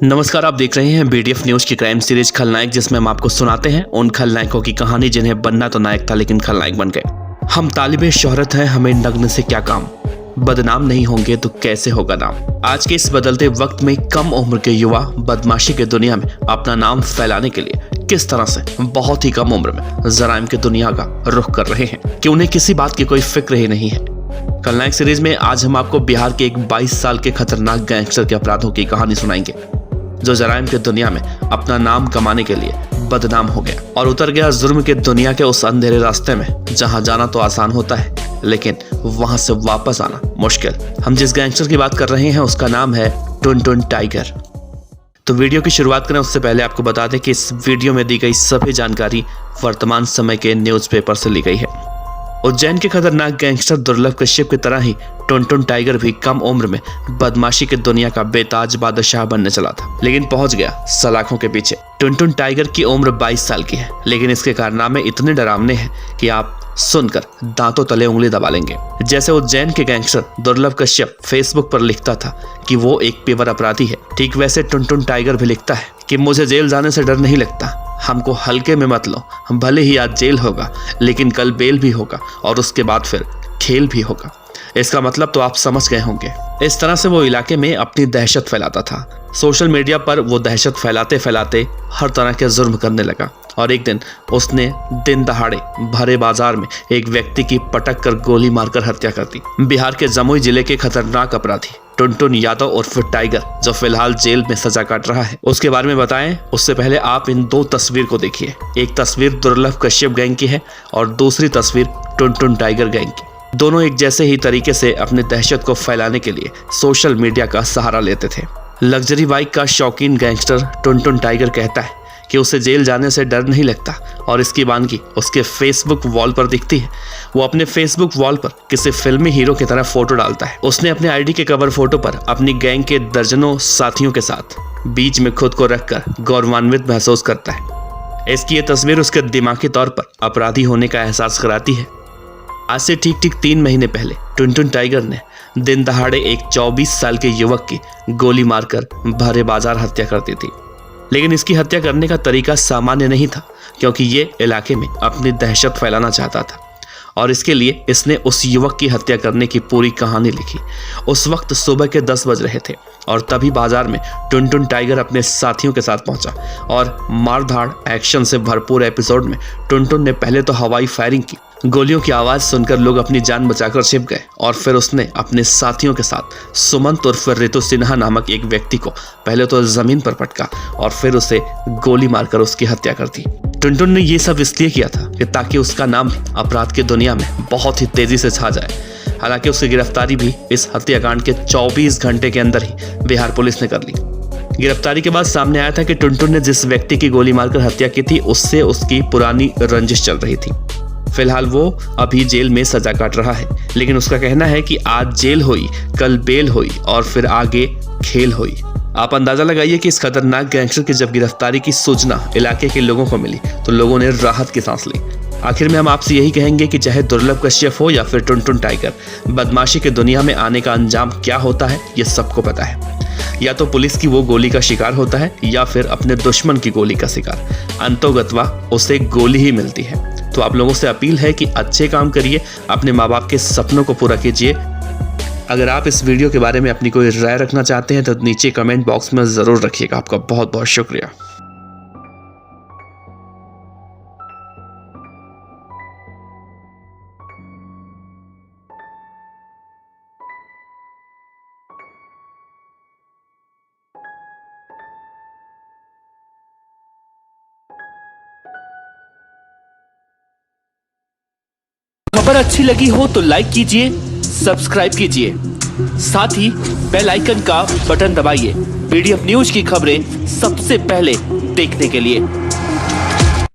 नमस्कार, आप देख रहे हैं बीडीएफ न्यूज की क्राइम सीरीज खलनायक, जिसमें हम आपको सुनाते हैं उन खलनायकों की कहानी जिन्हें बनना तो नायक था लेकिन खलनायक बन गए। हम तालिबे शोहरत हैं, हमें नग्न से क्या काम, बदनाम नहीं होंगे तो कैसे होगा नाम। आज के इस बदलते वक्त में कम उम्र के युवा बदमाशी के दुनिया में अपना नाम फैलाने के लिए किस तरह से बहुत ही कम उम्र में जराइम की दुनिया का रुख कर रहे हैं कि उन्हें किसी बात की कोई फिक्र ही नहीं है। खलनायक सीरीज में आज हम आपको बिहार के एक 22 साल के खतरनाक गैंगस्टर के अपराधों की कहानी सुनाएंगे, जो जराइम की दुनिया में अपना नाम कमाने के लिए बदनाम हो गया और उतर गया जुर्म के दुनिया के उस अंधेरे रास्ते में जहां जाना तो आसान होता है लेकिन वहां से वापस आना मुश्किल। हम जिस गैंगस्टर की बात कर रहे हैं उसका नाम है टुनटुन टाइगर। तो वीडियो की शुरुआत करें उससे पहले आपको बता दें कि इस वीडियो में दी गई सभी जानकारी वर्तमान समय के न्यूज़पेपर से ली गई है। उज्जैन के खतरनाक गैंगस्टर दुर्लभ कश्यप की तरह ही टुनटुन टाइगर भी कम उम्र में बदमाशी की दुनिया का बेताज बादशाह बनने चला था, लेकिन पहुंच गया सलाखों के पीछे। टुनटुन टाइगर की उम्र 22 साल की है, लेकिन इसके कारनामे इतने डरावने हैं कि आप सुनकर दांतों तले उंगली दबा लेंगे। जैसे उज्जैन के गैंगस्टर दुर्लभ कश्यप फेसबुक पर लिखता था कि वो एक पेवर अपराधी है, ठीक वैसे टुनटुन टाइगर भी लिखता है कि मुझे जेल जाने से डर नहीं लगता, हमको हल्के में मत लो, भले ही आज जेल होगा लेकिन कल बेल भी होगा और उसके बाद फिर खेल भी होगा। इसका मतलब तो आप समझ गए होंगे। इस तरह से वो इलाके में अपनी दहशत फैलाता था। सोशल मीडिया पर वो दहशत फैलाते फैलाते हर तरह के जुर्म करने लगा और एक दिन उसने दिन दहाड़े भरे बाजार में एक व्यक्ति की पटक कर गोली मारकर हत्या कर दी। बिहार के जमुई जिले के खतरनाक अपराधी टुनटुन यादव उर्फ टाइगर, जो फिलहाल जेल में सजा काट रहा है, उसके बारे में बताएं उससे पहले आप इन दो तस्वीर को देखिए। एक तस्वीर दुर्लभ कश्यप गैंग की है और दूसरी तस्वीर टुनटुन टाइगर गैंग की। दोनों एक जैसे ही तरीके से अपनी दहशत को फैलाने के लिए सोशल मीडिया का सहारा लेते थे। लग्जरी बाइक का शौकीन गैंगस्टर टुनटुन टाइगर कहता है कि उसे जेल जाने से डर नहीं लगता और इसकी वानगी उसके फेसबुक वॉल पर दिखती है। वो अपने फेसबुक वॉल पर किसी फिल्मी हीरो की तरह फोटो डालता है। उसने अपने आईडी के कवर फोटो पर अपनी गैंग के दर्जनों साथियों के साथ बीच में खुद को रखकर गौरवान्वित महसूस करता है। इसकी ये तस्वीर उसके दिमागी तौर पर अपराधी होने का एहसास कराती है। आज से ठीक 3 महीने पहले टुनटुन टाइगर ने दिन दहाड़े एक 24 साल के युवक की गोली मारकर भरे बाजार हत्या कर दी थी, लेकिन इसकी हत्या करने का तरीका सामान्य नहीं था, क्योंकि ये इलाके में अपनी दहशत फैलाना चाहता था और इसके लिए इसने उस युवक की हत्या करने की पूरी कहानी लिखी। उस वक्त सुबह के 10 बज रहे थे और तभी बाजार में टुनटुन टाइगर अपने साथियों के साथ पहुंचा और मारधाड़ एक्शन से भरपूर एपिसोड में टुनटुन ने पहले तो हवाई फायरिंग की। गोलियों की आवाज सुनकर लोग अपनी जान बचाकर छिप गए और फिर उसने अपने साथियों के साथ सुमंत उर्फ ऋतु सिन्हा नामक एक व्यक्ति को पहले तो जमीन पर पटका और फिर उसे गोली मारकर उसकी हत्या कर दी। टुनटुन ने ये सब इसलिए किया था कि ताकि उसका नाम अपराध की दुनिया में बहुत ही तेजी से छा जाए। हालांकि उसकी गिरफ्तारी भी इस हत्याकांड के 24 घंटे के अंदर ही बिहार पुलिस ने कर ली। गिरफ्तारी के बाद सामने आया था कि टुनटुन ने जिस व्यक्ति की गोली मारकर हत्या की थी उससे उसकी पुरानी रंजिश चल रही थी। फिलहाल वो अभी जेल में सजा काट रहा है, लेकिन उसका कहना है कि आज जेल हुई, कल बेल हुई और फिर आगे खेल हुई। आप अंदाजा लगाइए कि इस खतरनाक गैंगस्टर की जब गिरफ्तारी की सूचना इलाके के लोगों को मिली तो लोगों ने राहत की सांस ली। आखिर में हम आपसे यही कहेंगे कि चाहे दुर्लभ कश्यप हो या फिर टुनटुन टाइगर, बदमाशी की दुनिया में आने का अंजाम क्या होता है ये सबको पता है। या तो पुलिस की वो गोली का शिकार होता है या फिर अपने दुश्मन की गोली का शिकार। अंतोगत्वा उसे गोली ही मिलती है। तो आप लोगों से अपील है कि अच्छे काम करिए, अपने माँ बाप के सपनों को पूरा कीजिए। अगर आप इस वीडियो के बारे में अपनी कोई राय रखना चाहते हैं तो नीचे कमेंट बॉक्स में ज़रूर रखिएगा। आपका बहुत बहुत शुक्रिया। खबर अच्छी लगी हो तो लाइक कीजिए, सब्सक्राइब कीजिए, साथ ही बेल आइकन का बटन दबाइए बीडीएफ न्यूज की खबरें सबसे पहले देखने के लिए।